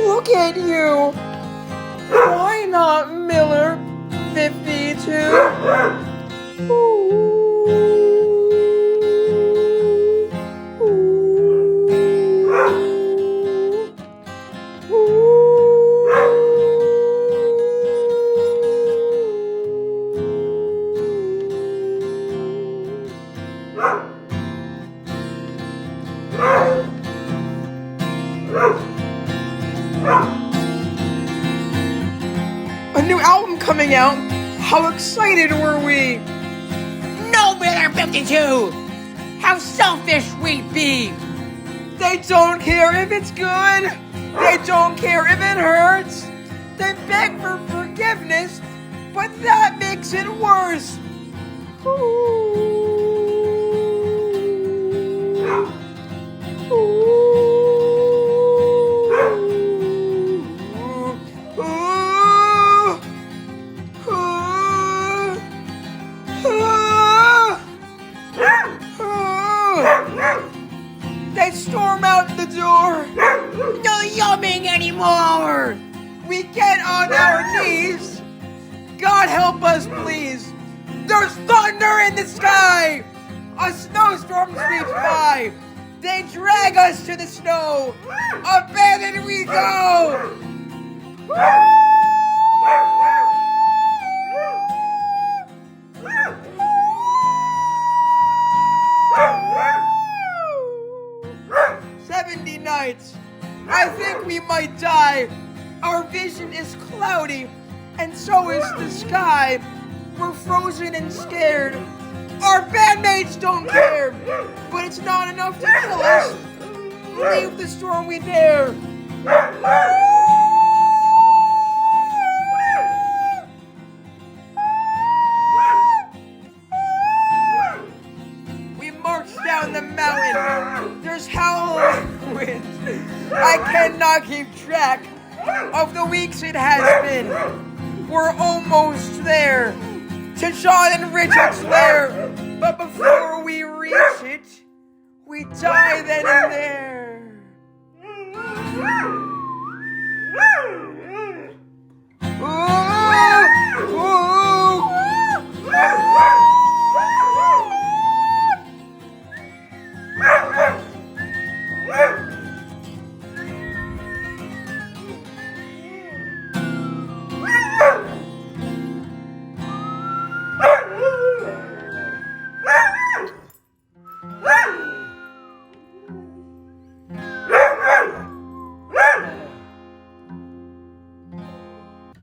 Look at you. Why not Miller 52? A new album coming out? How excited were we? No, Miller 52! How selfish we be! They don't care if it's good. They don't care if it hurts. They beg for forgiveness, but that makes it worse. They storm out the door. No Yümbing anymore! We get on our knees. God help us, please. There's thunder in the sky. A snowstorm sweeps by. They drag us to the snow. Abandoned we go. 70 nights. I think we might die. Our vision is cloudy, and so is the sky. We're frozen and scared. Our bandmates don't care, but it's not enough to kill us. Leave the storm we dare. We march down the mountain. There's howling wind. I cannot keep track of the weeks it has been. We're almost there to John and Richard's lair, but before we reach it, we die then and there. Ooh, ooh.